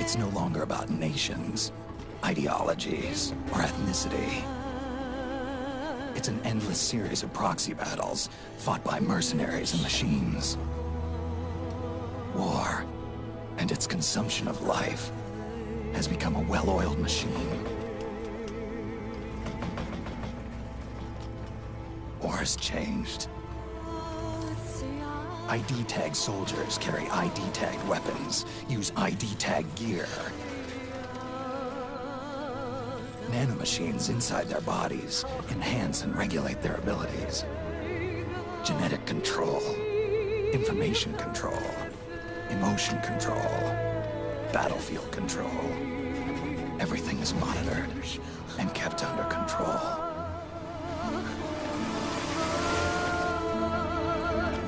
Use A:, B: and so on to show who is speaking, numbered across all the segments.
A: It's no longer about nations, ideologies, or ethnicity. It's an endless series of proxy battles fought by mercenaries and machines. War, and its consumption of life, has become a well-oiled machine. War has changed. ID-tagged soldiers carry ID-tagged weapons, use ID-tagged gear. Nanomachines inside their bodies enhance and regulate their abilities. Genetic control, information control, emotion control, battlefield control. Everything is monitored and kept under control.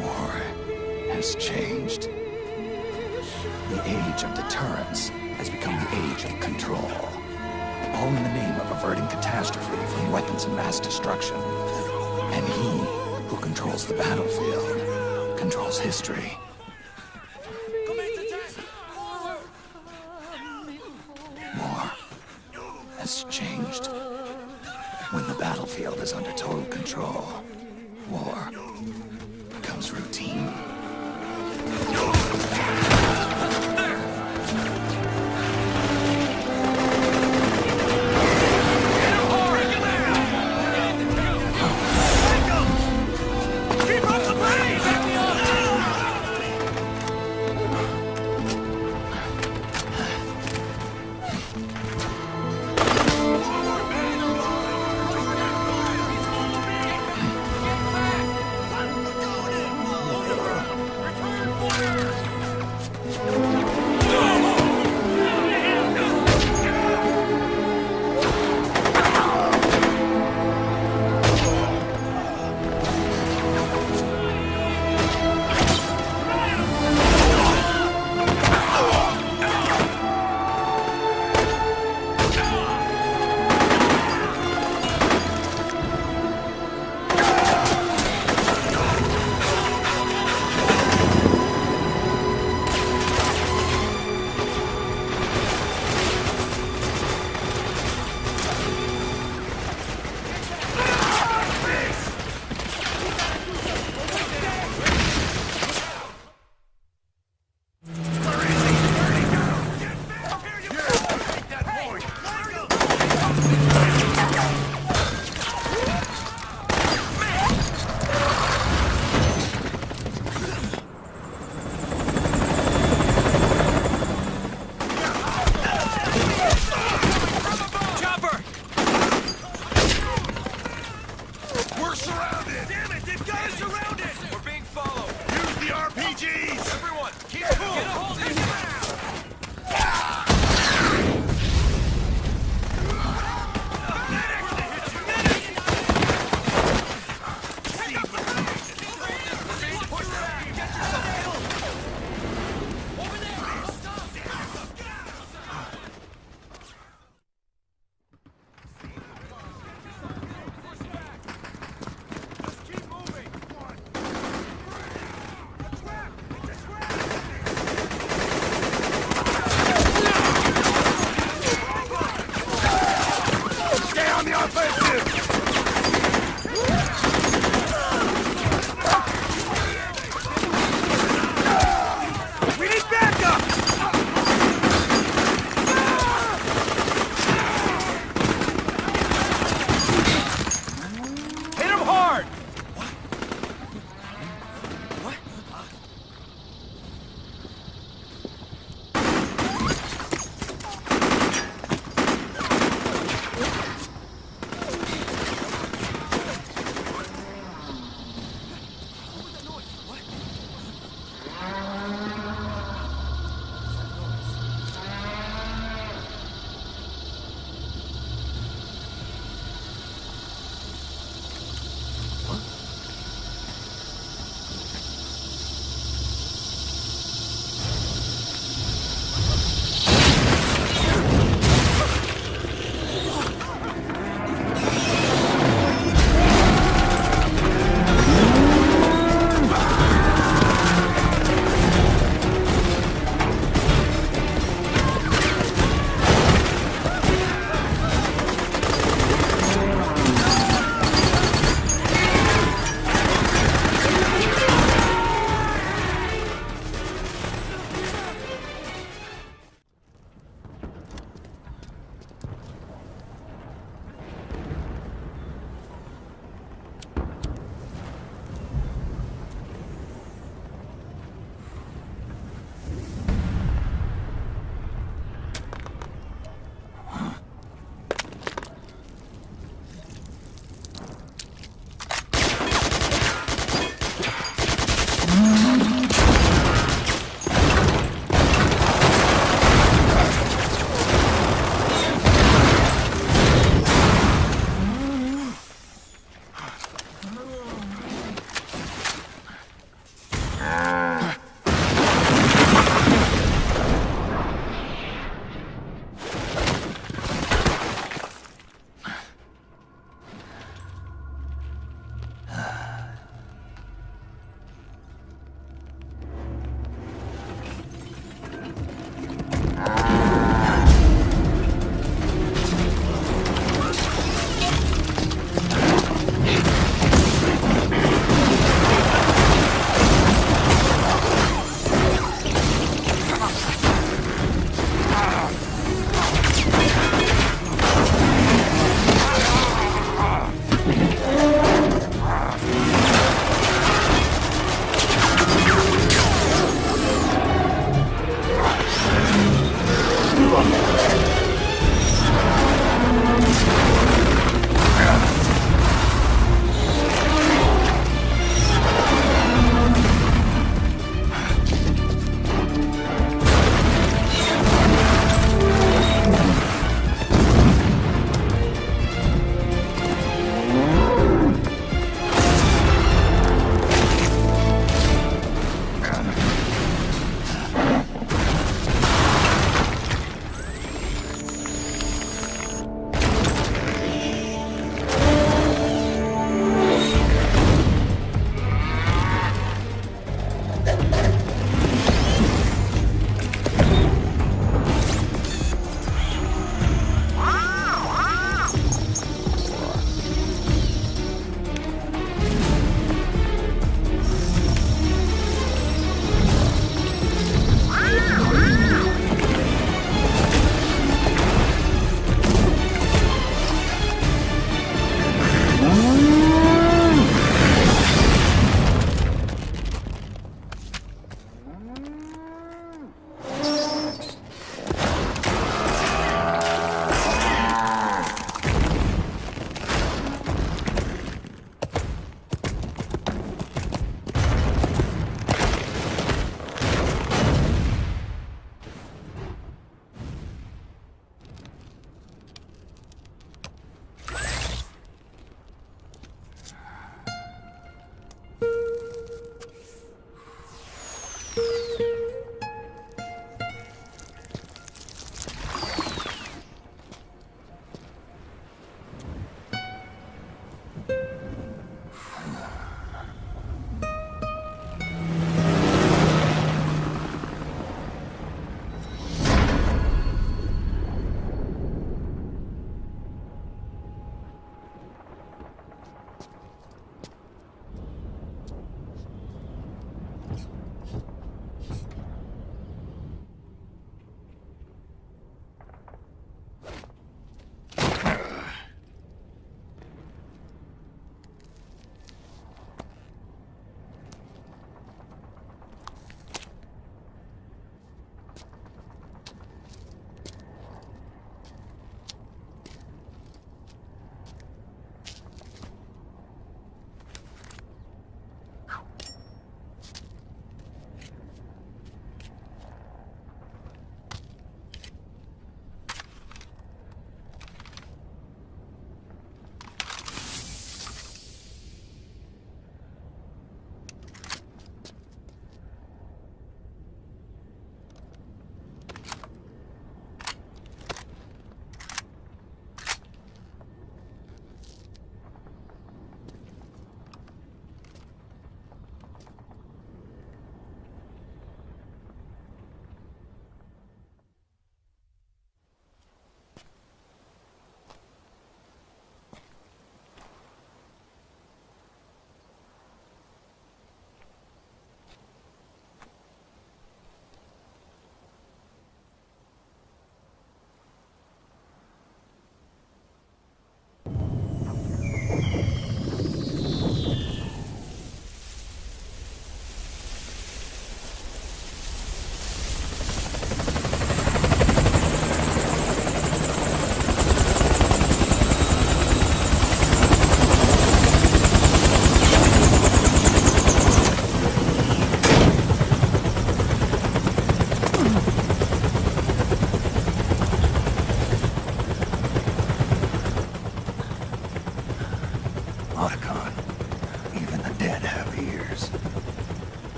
A: War has changed. The age of deterrence has become the age of control. All in the name of averting catastrophe from weapons of mass destruction. And he who controls the battlefield controls history. War has changed. When the battlefield is under total control, war becomes routine.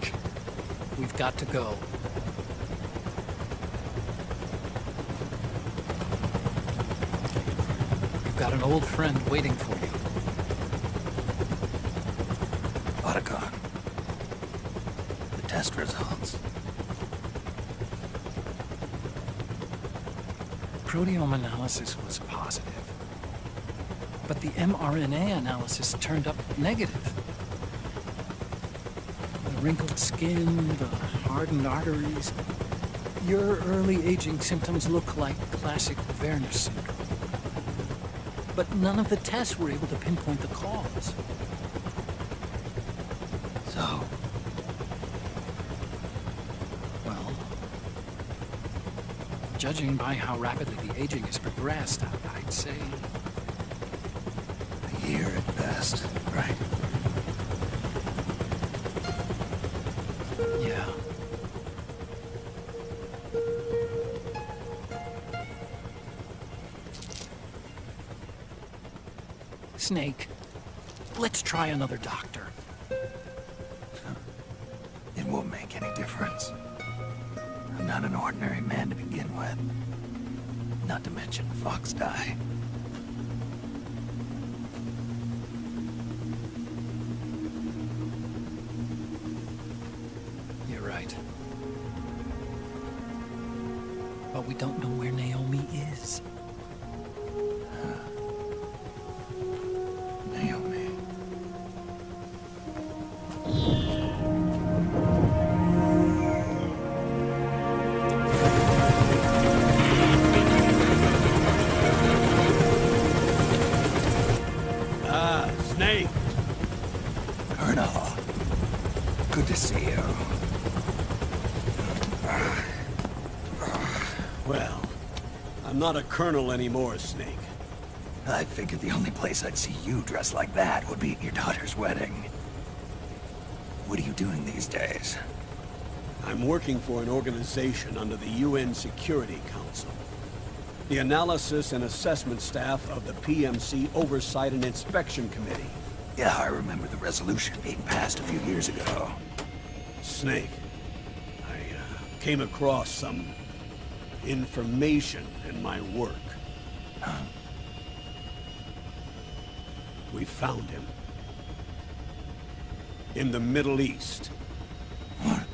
B: Snake, we've got to go. You've got an old friend waiting for you.
A: Otacon. The test results.
B: Proteome analysis was positive. But the mRNA analysis turned up negative. The wrinkled skin, the hardened arteries. Your early aging symptoms look like classic Werner syndrome. But none of the tests were able to pinpoint the cause.
A: So?
B: Well, judging by how rapidly the aging has progressed, I'd say...
A: A year at best, right?
B: Yeah. Snake, let's try another doctor.
A: It won't make any difference. I'm not an ordinary man to begin with. Not to mention Fox die.
B: You're right. But we don't know where Naomi is.
A: Naomi.
C: Snake!
A: Colonel. Good to see you.
C: Well, I'm not a colonel anymore, Snake.
A: I figured the only place I'd see you dressed like that would be at your daughter's wedding. What are you doing these days?
C: I'm working for an organization under the UN Security Council. The Analysis and Assessment Staff of the PMC Oversight and Inspection Committee.
A: Yeah, I remember the resolution being passed a few years ago.
C: Snake, I came across some information in my work.
A: Huh?
C: We found him. In the Middle East.
A: What?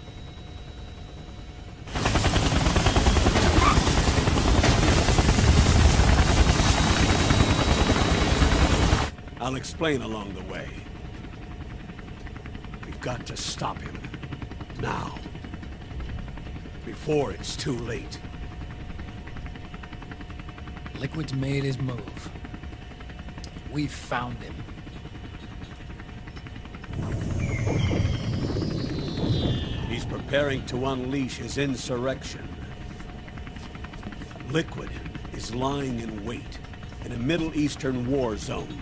C: I'll explain along the way. We've got to stop him. Now. Before it's too late.
B: Liquid's made his move. We found him.
C: He's preparing to unleash his insurrection. Liquid is lying in wait in a Middle Eastern war zone.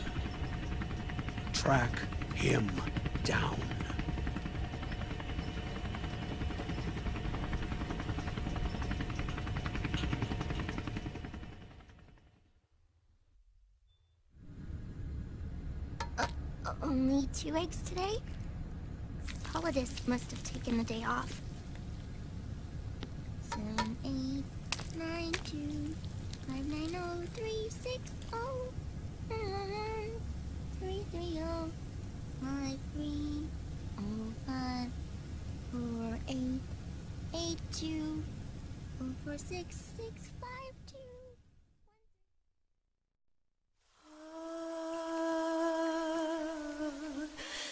C: Track him down.
D: Only 2 eggs today? Solidus must have taken the day off. 7, 8, 9, 2, 5, 9, 0, 3, 6, 0, 3, 3, 0, 5, 3, 0, 5, 4, 8, 8, 2, 4, 4, 6, 6, 5, 2.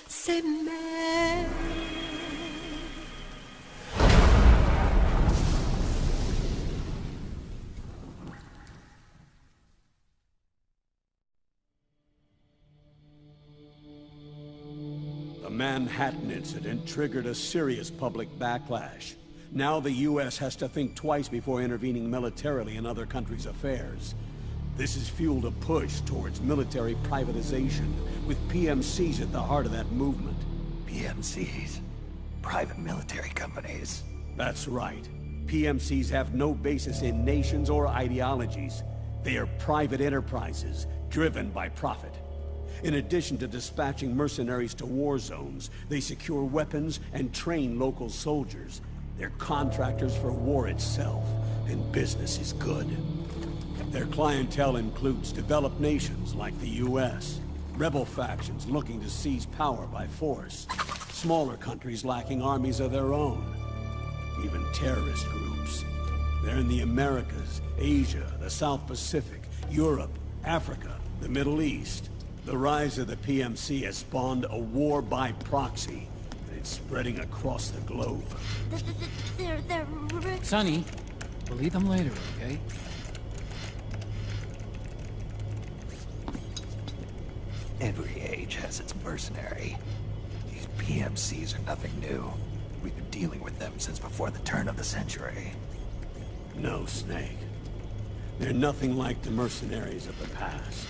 E: C'est mero.
C: The Manhattan incident triggered a serious public backlash. Now the U.S. has to think twice before intervening militarily in other countries' affairs. This has fueled a push towards military privatization, with PMCs at the heart of that movement.
A: PMCs? Private military companies?
C: That's right. PMCs have no basis in nations or ideologies. They are private enterprises, driven by profit. In addition to dispatching mercenaries to war zones, they secure weapons and train local soldiers. They're contractors for war itself, and business is good. Their clientele includes developed nations like the U.S., rebel factions looking to seize power by force, smaller countries lacking armies of their own, even terrorist groups. They're in the Americas, Asia, the South Pacific, Europe, Africa, the Middle East. The rise of the PMC has spawned a war by proxy, and it's spreading across the globe.
D: They're...
B: Sonny, we'll eat them later, okay?
A: Every age has its mercenary. These PMCs are nothing new. We've been dealing with them since before the turn of the century.
C: No, Snake. They're nothing like the mercenaries of the past.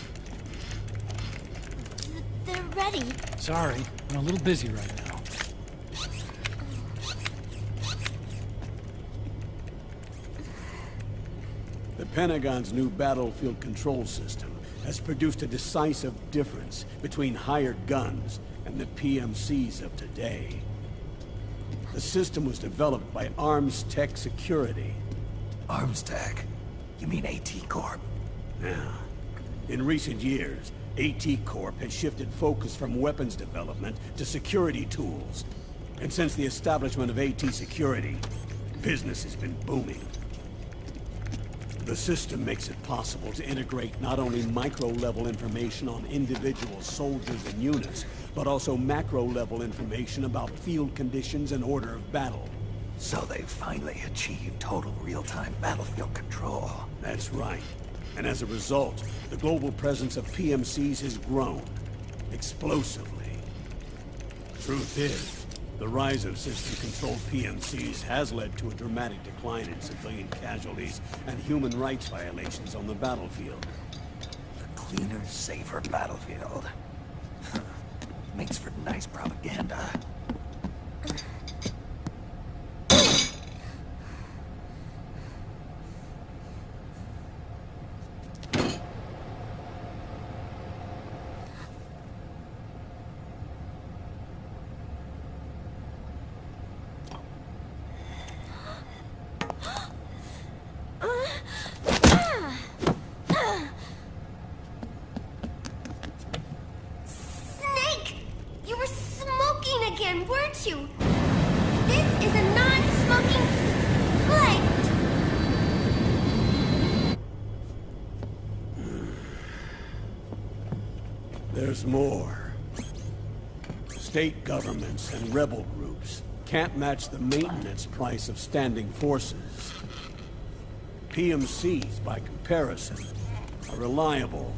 D: They're ready.
B: Sorry, I'm a little busy right now.
C: The Pentagon's new battlefield control system has produced a decisive difference between hired guns and the PMCs of today. The system was developed by Arms Tech Security.
A: Arms Tech? You mean AT Corp?
C: Yeah. In recent years, AT Corp has shifted focus from weapons development to security tools. And since the establishment of AT Security, business has been booming. The system makes it possible to integrate not only micro-level information on individual soldiers and units, but also macro-level information about field conditions and order of battle.
A: So they've finally achieved total real-time battlefield control.
C: That's right. And as a result, the global presence of PMCs has grown explosively. Truth is, the rise of system-controlled PMCs has led to a dramatic decline in civilian casualties and human rights violations on the battlefield.
A: A cleaner, safer battlefield. Makes for nice propaganda.
D: Weren't you? This is a non-smoking flight!
C: There's more. State governments and rebel groups can't match the maintenance price of standing forces. PMCs, by comparison, are reliable,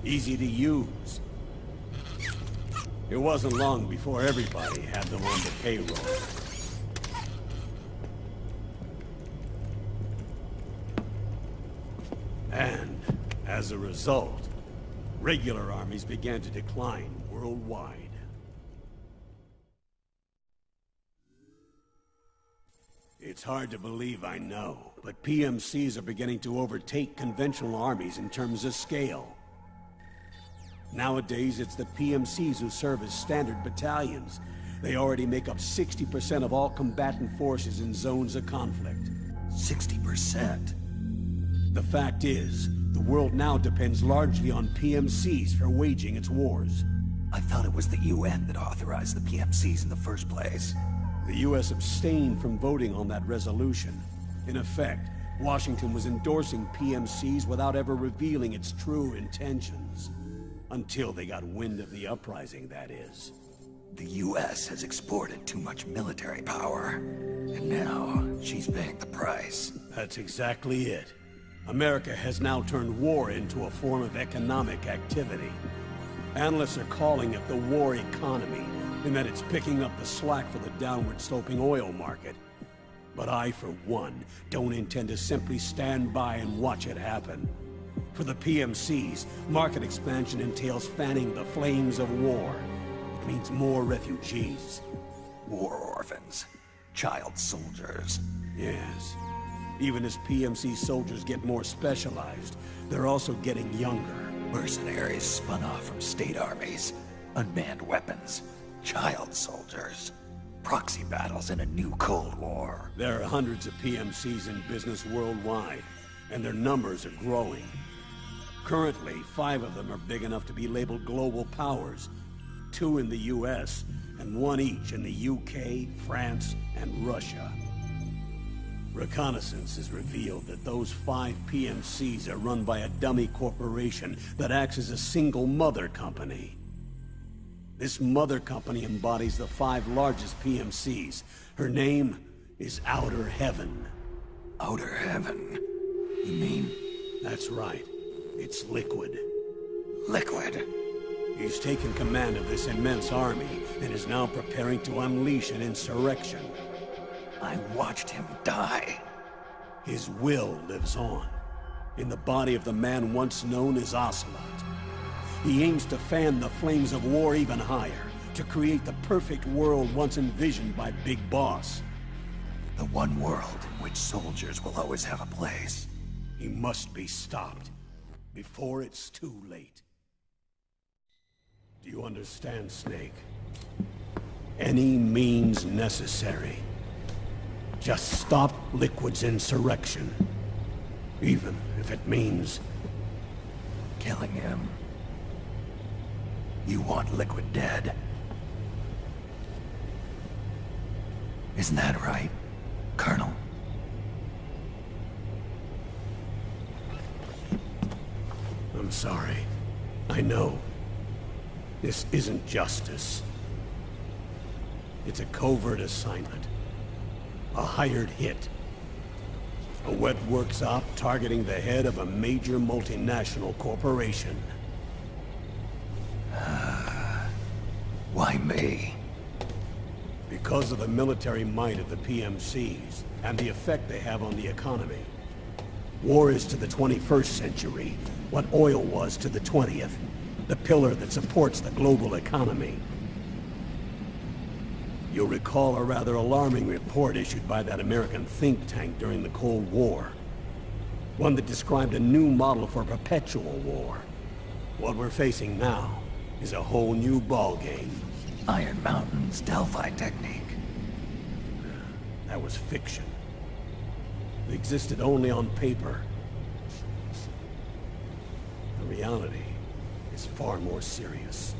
C: easy to use. It wasn't long before everybody had them on the payroll. And, as a result, regular armies began to decline worldwide. It's hard to believe, I know, but PMCs are beginning to overtake conventional armies in terms of scale. Nowadays, it's the PMCs who serve as standard battalions. They already make up 60% of all combatant forces in zones of conflict.
A: 60%?
C: The fact is, the world now depends largely on PMCs for waging its wars.
A: I thought it was the UN that authorized the PMCs in the first place.
C: The US abstained from voting on that resolution. In effect, Washington was endorsing PMCs without ever revealing its true intentions. Until they got wind of the uprising, that is.
A: The US has exported too much military power, and now she's paying the price.
C: That's exactly it. America has now turned war into a form of economic activity. Analysts are calling it the war economy, in that it's picking up the slack for the downward-sloping oil market. But I, for one, don't intend to simply stand by and watch it happen. For the PMCs, market expansion entails fanning the flames of war. It means more refugees.
A: War orphans. Child soldiers.
C: Yes. Even as PMC soldiers get more specialized, they're also getting younger.
A: Mercenaries spun off from state armies, unmanned weapons, child soldiers, proxy battles in a new Cold War.
C: There are hundreds of PMCs in business worldwide, and their numbers are growing. Currently, 5 of them are big enough to be labeled global powers, 2 in the US, and 1 each in the UK, France, and Russia. Reconnaissance has revealed that those 5 PMCs are run by a dummy corporation that acts as a single mother company. This mother company embodies the 5 largest PMCs. Her name is Outer Heaven.
A: Outer Heaven? You mean?
C: That's right. It's Liquid.
A: Liquid?
C: He's taken command of this immense army and is now preparing to unleash an insurrection.
A: I watched him die.
C: His will lives on, in the body of the man once known as Ocelot. He aims to fan the flames of war even higher, to create the perfect world once envisioned by Big Boss.
A: The one world in which soldiers will always have a place.
C: He must be stopped, before it's too late. Do you understand, Snake? Any means necessary. Just stop Liquid's insurrection. Even if it means
A: Killing him. You want Liquid dead. Isn't that right, Colonel?
C: I'm sorry. I know. This isn't justice. It's a covert assignment. A hired hit. A wet works op targeting the head of a major multinational corporation.
A: Why me?
C: Because of the military might of the PMCs, and the effect they have on the economy. War is to the 21st century what oil was to the 20th, the pillar that supports the global economy. You'll recall a rather alarming report issued by that American think tank during the Cold War. One that described a new model for perpetual war. What we're facing now is a whole new ballgame.
A: Iron Mountain's Delphi technique.
C: That was fiction. It existed only on paper. The reality is far more serious.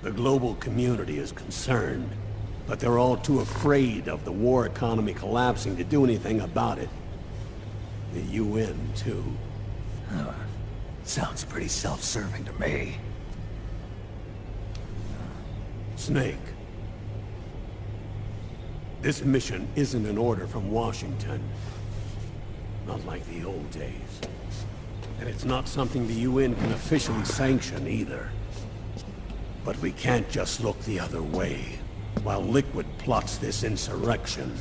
C: The global community is concerned, but they're all too afraid of the war economy collapsing to do anything about it. The UN, too.
A: Sounds pretty self-serving to me.
C: Snake. This mission isn't an order from Washington. Not like the old days. And it's not something the UN can officially sanction either. But we can't just look the other way, while Liquid plots this insurrection.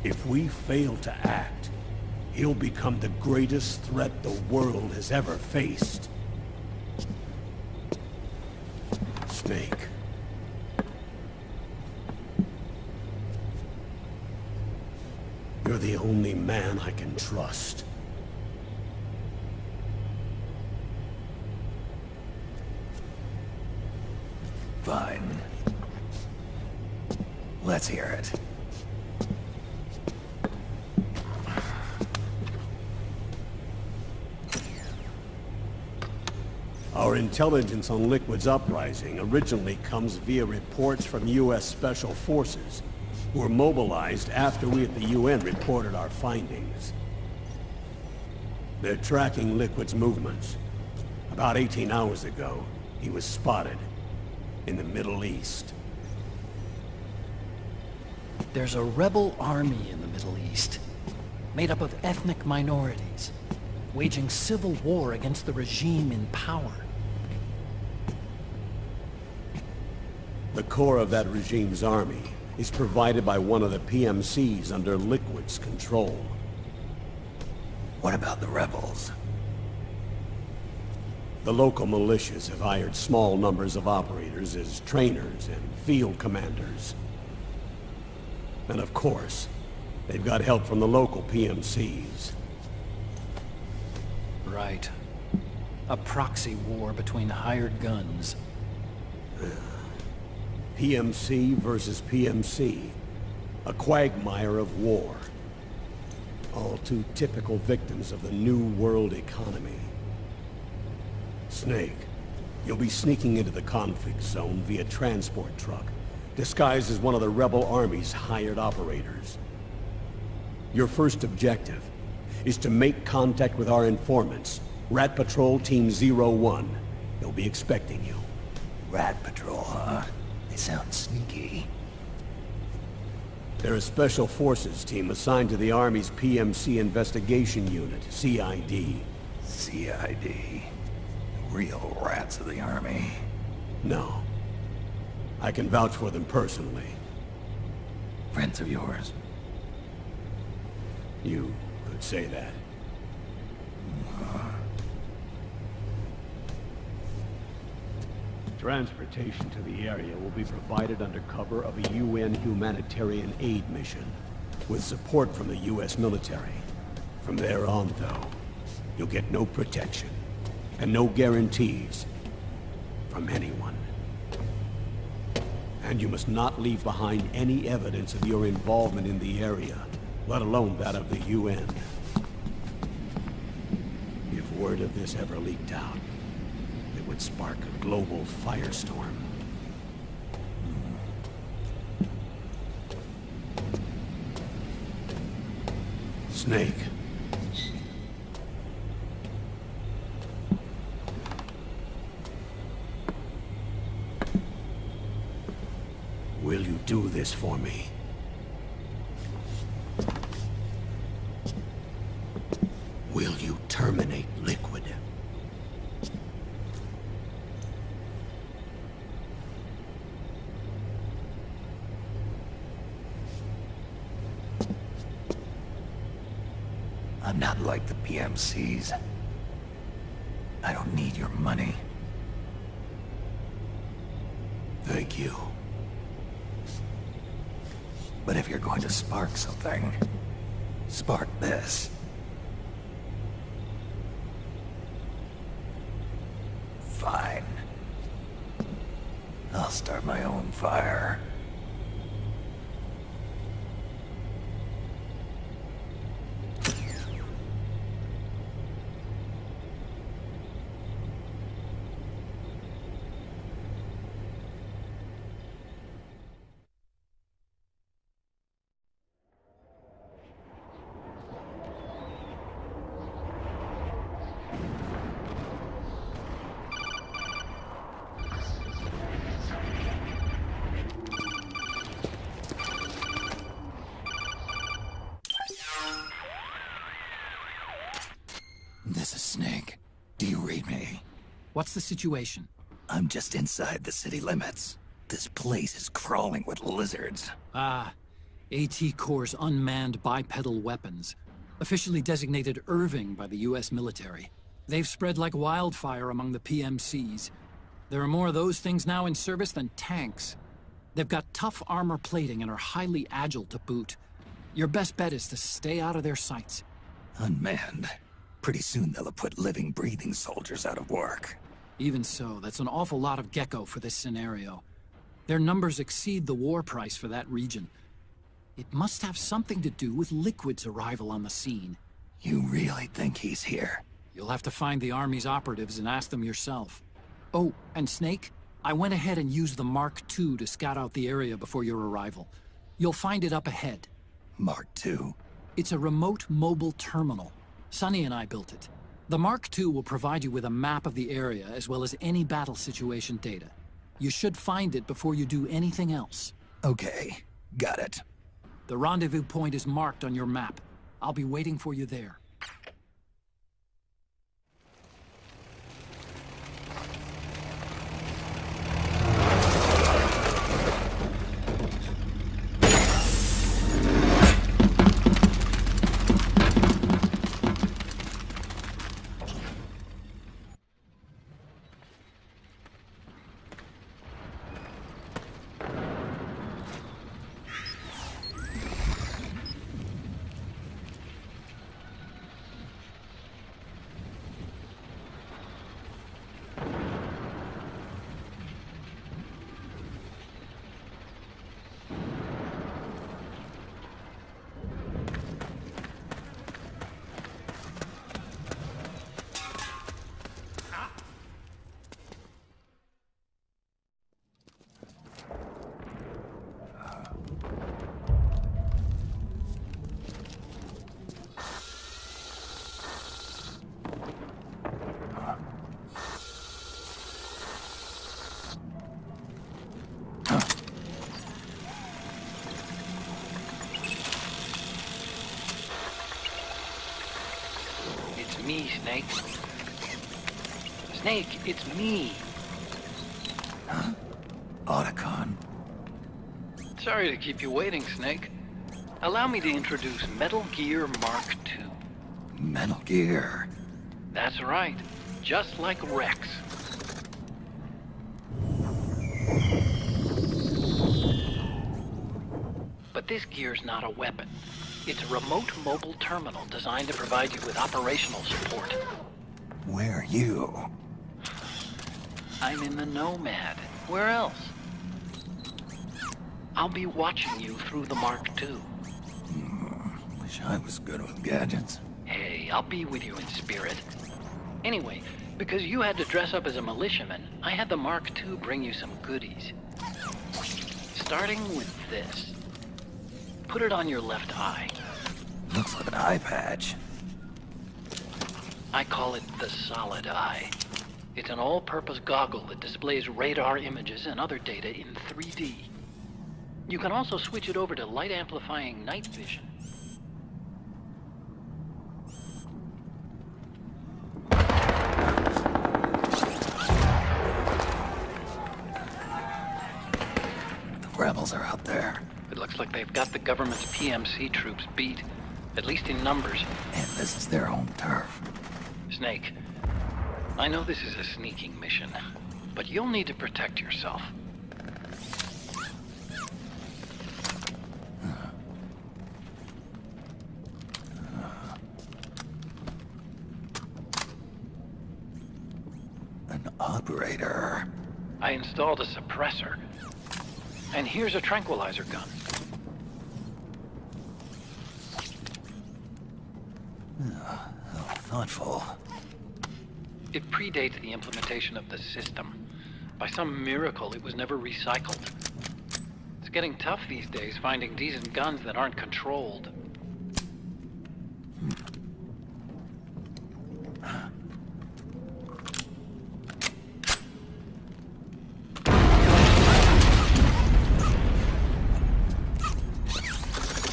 C: If we fail to act, he'll become the greatest threat the world has ever faced. Snake. You're the only man I can trust.
A: Fine. Let's hear it.
C: Our intelligence on Liquid's uprising originally comes via reports from U.S. Special Forces, who were mobilized after we at the UN reported our findings. They're tracking Liquid's movements. About 18 hours ago, he was spotted in the Middle East.
B: There's a rebel army in the Middle East, made up of ethnic minorities, waging civil war against the regime in power.
C: The core of that regime's army is provided by one of the PMCs under Liquid's control.
A: What about the rebels?
C: The local militias have hired small numbers of operators as trainers and field commanders. And of course, they've got help from the local PMCs.
B: Right. A proxy war between hired guns.
C: PMC versus PMC. A quagmire of war. All too typical victims of the new world economy. Snake, you'll be sneaking into the conflict zone via transport truck, disguised as one of the rebel army's hired operators. Your first objective is to make contact with our informants, Rat Patrol Team 01. They'll be expecting you.
A: Rat Patrol, huh? They sound sneaky.
C: They're a special forces team assigned to the Army's PMC Investigation Unit, CID.
A: CID. Real rats of the Army.
C: No. I can vouch for them personally.
A: Friends of yours?
C: You could say that. Transportation to the area will be provided under cover of a UN humanitarian aid mission, with support from the US military. From there on, though, you'll get no protection, and no guarantees from anyone. And you must not leave behind any evidence of your involvement in the area, let alone that of the UN. If word of this ever leaked out, it would spark a global firestorm. Snake. Will you do this for me? Will you terminate Liquid?
A: I'm not like the PMCs. I don't need your money.
C: Thank you.
A: But if you're going to spark something, spark this. Fine. I'll start my own fire. This is Snake. Do you read me?
B: What's the situation?
A: I'm just inside the city limits. This place is crawling with lizards.
B: Ah, AT Corps' unmanned bipedal weapons. Officially designated Irving by the US military. They've spread like wildfire among the PMCs. There are more of those things now in service than tanks. They've got tough armor plating and are highly agile to boot. Your best bet is to stay out of their sights.
A: Unmanned. Pretty soon they'll have put living, breathing soldiers out of work.
B: Even so, that's an awful lot of gecko for this scenario. Their numbers exceed the war price for that region. It must have something to do with Liquid's arrival on the scene.
A: You really think he's here?
B: You'll have to find the Army's operatives and ask them yourself. Oh, and Snake, I went ahead and used the Mark II to scout out the area before your arrival. You'll find it up ahead.
A: Mark II?
B: It's a remote mobile terminal. Sonny and I built it. The Mark II will provide you with a map of the area as well as any battle situation data. You should find it before you do anything else.
A: Okay, got it.
B: The rendezvous point is marked on your map. I'll be waiting for you there.
F: It's me, Snake. Snake, it's me.
A: Huh? Otacon.
F: Sorry to keep you waiting, Snake. Allow me to introduce Metal Gear Mark II.
A: Metal Gear.
F: That's right. Just like Rex. But this gear's not a weapon. It's a remote mobile terminal designed to provide you with operational support.
A: Where are you?
F: I'm in the Nomad. Where else? I'll be watching you through the Mark II.
A: Wish I was good with gadgets.
F: Hey, I'll be with you in spirit. Anyway, because you had to dress up as a militiaman, I had the Mark II bring you some goodies. Starting with this. Put it on your left eye.
A: Looks like an eye patch.
F: I call it the solid eye. It's an all-purpose goggle that displays radar images and other data in 3D. You can also switch it over to light-amplifying night vision.
A: The rebels are out there.
F: It looks like they've got the government's PMC troops beat, at least in numbers.
A: And this is their home turf.
F: Snake, I know this is a sneaking mission, but you'll need to protect yourself.
A: An operator.
F: I installed a suppressor. And here's a tranquilizer gun.
A: How thoughtful.
F: It predates the implementation of the system. By some miracle, it was never recycled. It's getting tough these days finding decent guns that aren't controlled.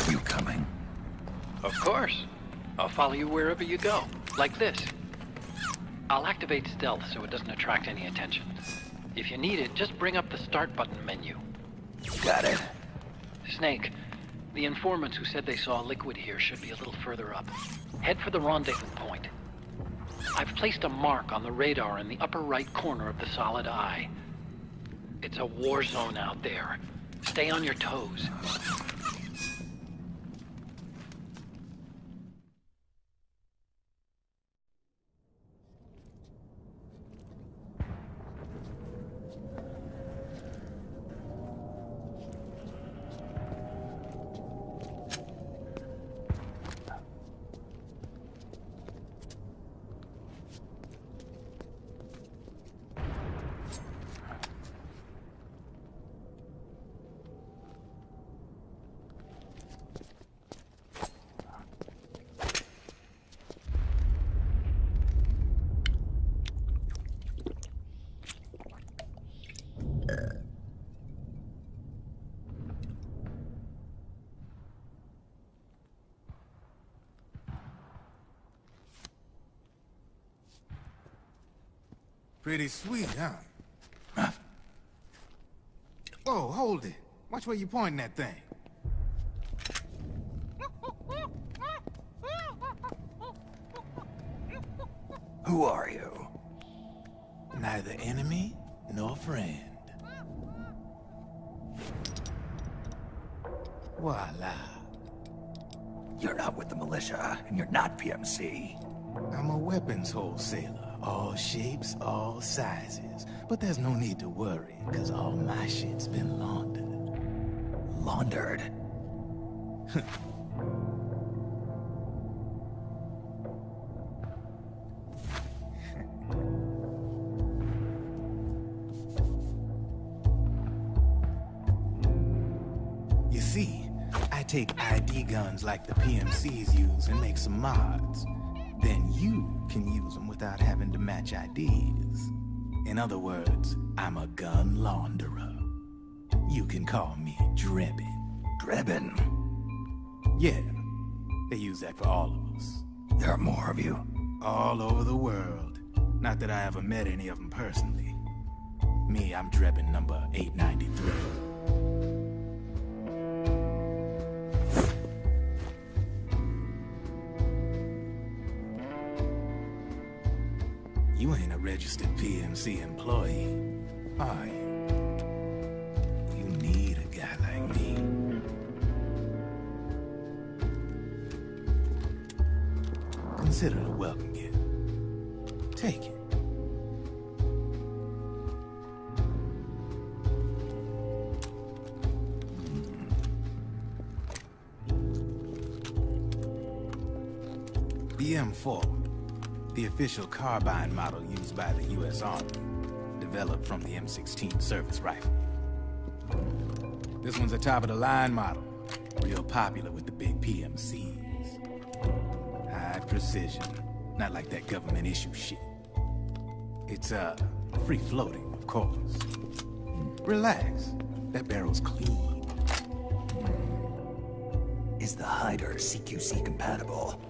A: You coming?
F: Of course. I'll follow you wherever you go, like this. I'll activate stealth so it doesn't attract any attention. If you need it, just bring up the start button menu.
A: Got it.
F: Snake, the informants who said they saw liquid here should be a little further up. Head for the rendezvous point. I've placed a mark on the radar in the upper right corner of the solid eye. It's a war zone out there. Stay on your toes.
G: Pretty sweet, huh? Whoa, hold it. Watch where you pointing that thing.
A: Who are you?
G: Neither enemy nor friend. Voila.
A: You're not with the militia, and you're not PMC.
G: I'm a weapons wholesaler. All shapes, all sizes. But there's no need to worry, because all my shit's been laundered.
A: Laundered?
G: You see, I take ID guns like the PMCs use and make some mods. Then you can use them without having to match IDs. In other words, I'm a gun launderer. You can call me Drebin.
A: Drebin?
G: Yeah, they use that for all of us.
A: There are more of you.
G: All over the world. Not that I ever met any of them personally. Me, I'm Drebin number 893. You ain't a registered PMC employee, are you? You need a guy like me. Consider it a welcome gift. Take it. The M4. The official carbine model used by the U.S. Army, developed from the M16 service rifle. This one's a top-of-the-line model, real popular with the big PMCs. High precision, not like that government-issue shit. It's, free-floating, of course. Relax, that barrel's clean.
A: Is the hider CQC compatible?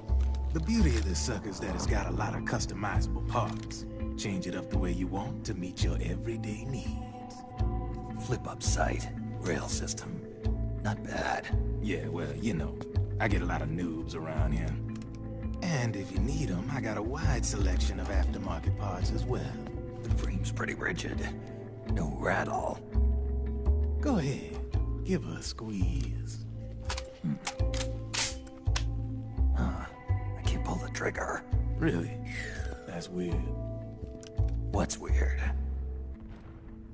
G: The beauty of this sucker is that it's got a lot of customizable parts. Change it up the way you want to meet your everyday needs.
A: Flip-up sight, rail system. Not bad.
G: Yeah, well, you know, I get a lot of noobs around here. And if you need them, I got a wide selection of aftermarket parts as well.
A: The frame's pretty rigid. No rattle.
G: Go ahead, give her a squeeze.
A: Pull the trigger.
G: Really? That's weird.
A: What's weird?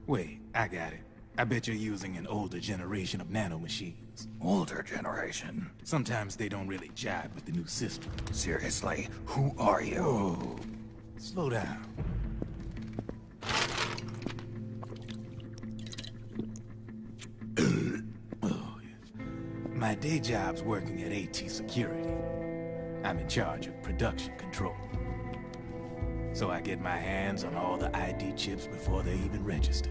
G: Wait, I got it. I bet you're using an older generation of nanomachines.
A: Older generation?
G: Sometimes they don't really jibe with the new system.
A: Seriously, who are you?
G: Whoa. Slow down. Oh, yes. My day job's working at AT Security. I'm in charge of production control. So I get my hands on all the ID chips before they even register.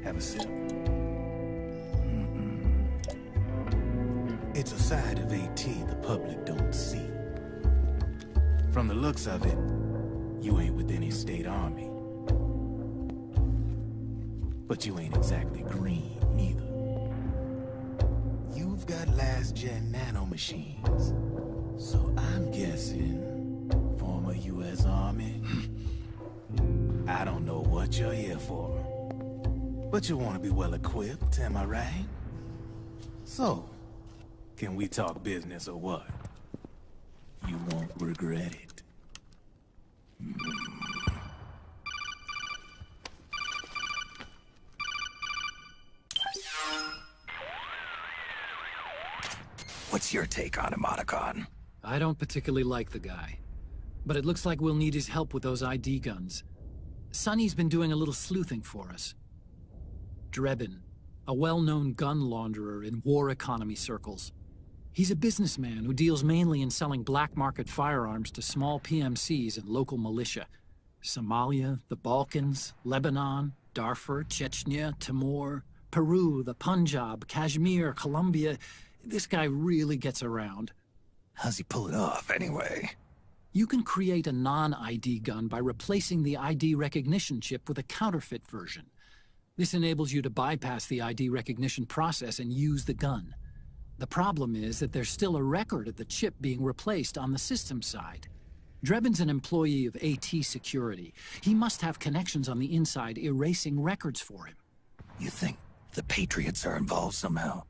G: Have a sip. It's a side of AT the public don't see. From the looks of it, you ain't with any state army. But you ain't exactly green, neither. You've got last-gen nanomachines. So I'm guessing former U.S. Army. I don't know what you're here for. But you want to be well-equipped, am I right? So, can we talk business or what? You won't regret it.
A: What's your take on Emoticon?
B: I don't particularly like the guy. But it looks like we'll need his help with those ID guns. Sonny's been doing a little sleuthing for us. Drebin, a well-known gun launderer in war economy circles. He's a businessman who deals mainly in selling black market firearms to small PMCs and local militia. Somalia, the Balkans, Lebanon, Darfur, Chechnya, Timor, Peru, the Punjab, Kashmir, Colombia. This guy really gets around.
A: How's he pull it off, anyway?
B: You can create a non-ID gun by replacing the ID recognition chip with a counterfeit version. This enables you to bypass the ID recognition process and use the gun. The problem is that there's still a record of the chip being replaced on the system side. Drebin's an employee of AT Security. He must have connections on the inside erasing records for him.
A: You think the Patriots are involved somehow?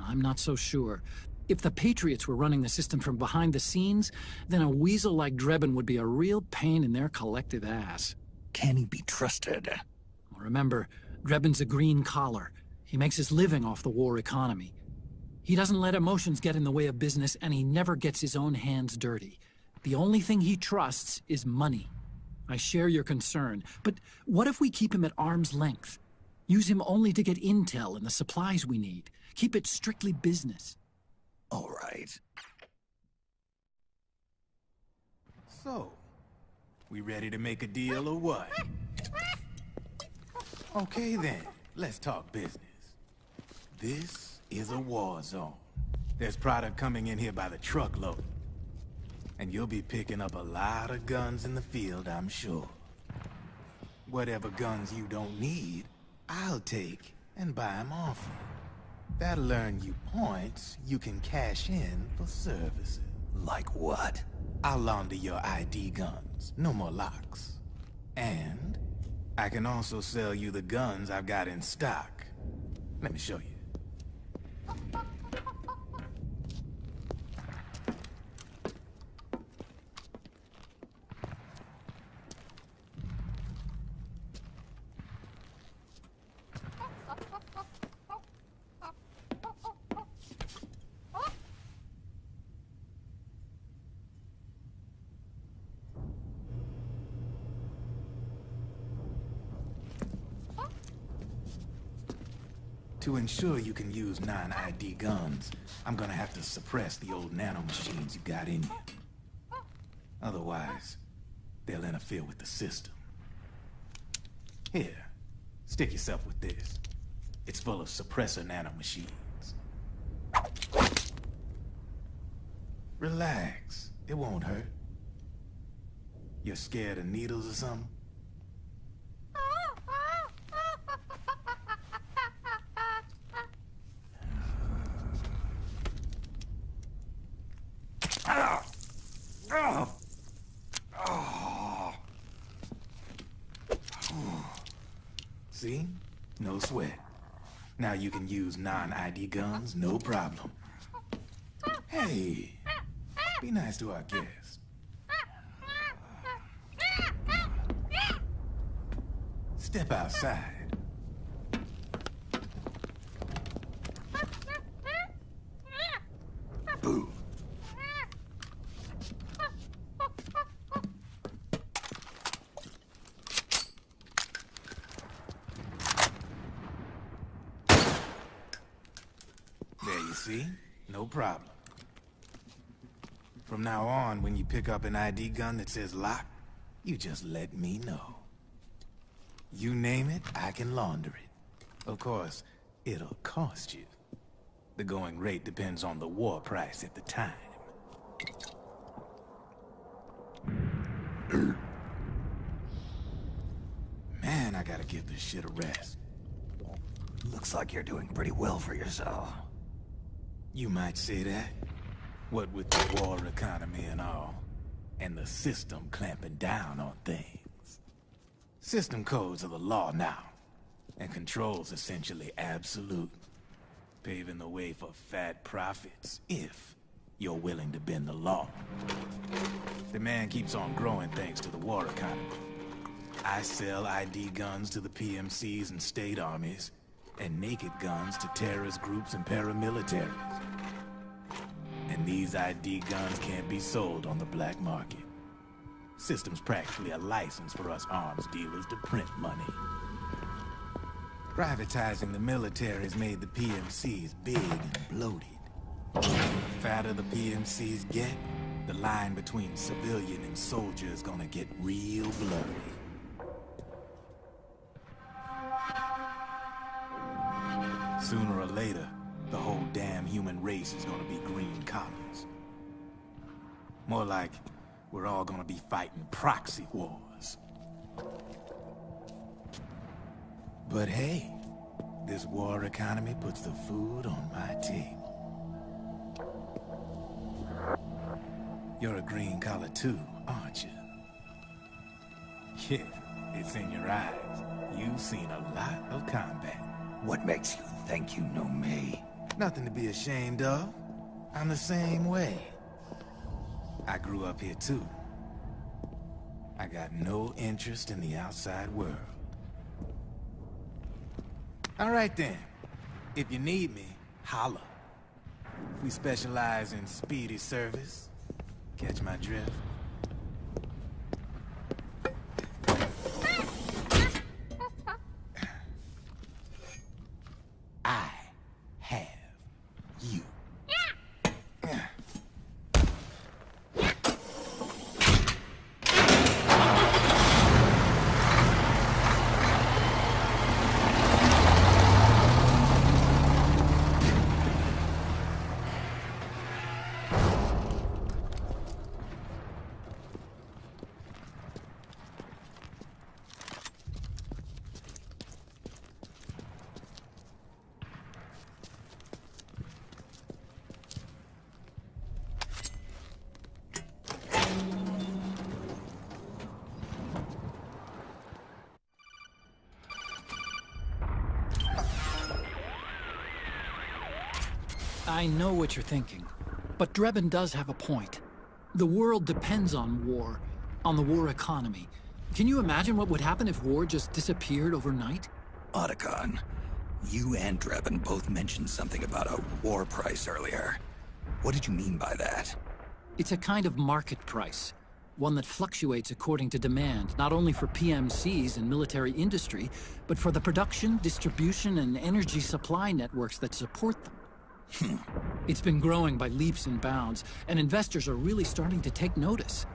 B: I'm not so sure. If the Patriots were running the system from behind the scenes, then a weasel like Drebin would be a real pain in their collective ass.
A: Can he be trusted?
B: Remember, Drebin's a green collar. He makes his living off the war economy. He doesn't let emotions get in the way of business, and he never gets his own hands dirty. The only thing he trusts is money. I share your concern, but what if we keep him at arm's length? Use him only to get intel and the supplies we need. Keep it strictly business.
A: All right.
G: So, we ready to make a deal or what? Okay then, let's talk business. This is a war zone. There's product coming in here by the truckload. And you'll be picking up a lot of guns in the field, I'm sure. Whatever guns you don't need, I'll take and buy them off you. That'll earn you points you can cash in for services.
A: Like what?
G: I'll launder your ID guns, no more locks. And I can also sell you the guns I've got in stock. Let me show you. To ensure you can use non-ID guns, I'm gonna have to suppress the old nanomachines you got in you. Otherwise, they'll interfere with the system. Here, stick yourself with this. It's full of suppressor nanomachines. Relax, it won't hurt. You're scared of needles or something? See? No sweat. Now you can use non-ID guns, no problem. Hey, be nice to our guest. Step outside.
A: Boo.
G: There you see? No problem. From now on, when you pick up an ID gun that says lock, you just let me know. You name it, I can launder it. Of course, it'll cost you. The going rate depends on the war price at the time. Man, I gotta give this shit a rest.
A: Looks like you're doing pretty well for yourself.
G: You might say that. What with the war economy and all, and the system clamping down on things. System codes are the law now, and control's essentially absolute, paving the way for fat profits if you're willing to bend the law. Demand keeps on growing thanks to the war economy. I sell ID guns to the PMCs and state armies, and naked guns to terrorist groups and paramilitaries. And these ID guns can't be sold on the black market. System's practically a license for us arms dealers to print money. Privatizing the military has made the PMCs big and bloated. The fatter the PMCs get, the line between civilian and soldier is gonna get real blurry. Sooner or later, the whole damn human race is gonna be green collars. More like, we're all gonna be fighting proxy wars. But hey, this war economy puts the food on my table. You're a green collar too, aren't you? Yeah, it's in your eyes. You've seen a lot of combat.
A: What makes you think you know me?
G: Nothing to be ashamed of. I'm the same way. I grew up here too. I got no interest in the outside world. All right then. If you need me, holla. We specialize in speedy service. Catch my drift? I have you.
B: I know what you're thinking, but Drebin does have a point. The world depends on war, on the war economy. Can you imagine what would happen if war just disappeared overnight?
A: Otacon, you and Drebin both mentioned something about a war price earlier. What did you mean by that?
B: It's a kind of market price, one that fluctuates according to demand, not only for PMCs and military industry, but for the production, distribution, and energy supply networks that support them. It's been growing by leaps and bounds, and investors are really starting to take notice.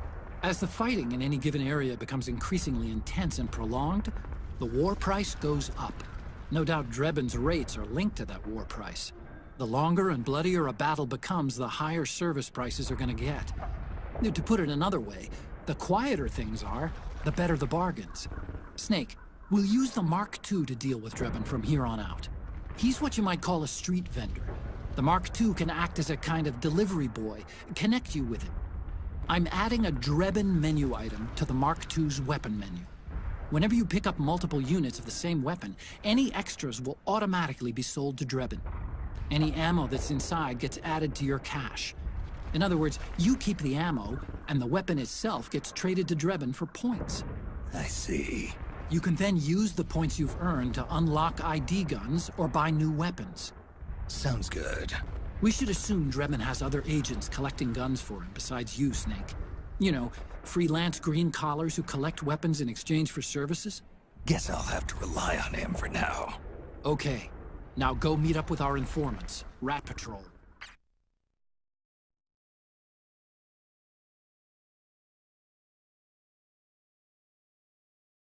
B: As the fighting in any given area becomes increasingly intense and prolonged, the war price goes up. No doubt Drebin's rates are linked to that war price. The longer and bloodier a battle becomes, the higher service prices are going to get. To put it another way, the quieter things are, the better the bargains. Snake, we'll use the Mark II to deal with Drebin from here on out. He's what you might call a street vendor. The Mark II can act as a kind of delivery boy, connect you with him. I'm adding a Drebin menu item to the Mark II's weapon menu. Whenever you pick up multiple units of the same weapon, any extras will automatically be sold to Drebin. Any ammo that's inside gets added to your cache. In other words, you keep the ammo, and the weapon itself gets traded to Drebin for points.
A: I see.
B: You can then use the points you've earned to unlock ID guns or buy new weapons.
A: Sounds good.
B: We should assume Drebin has other agents collecting guns for him besides you, Snake. You know, freelance green collars who collect weapons in exchange for services?
A: Guess I'll have to rely on him for now.
B: Okay. Now go meet up with our informants, Rat Patrol.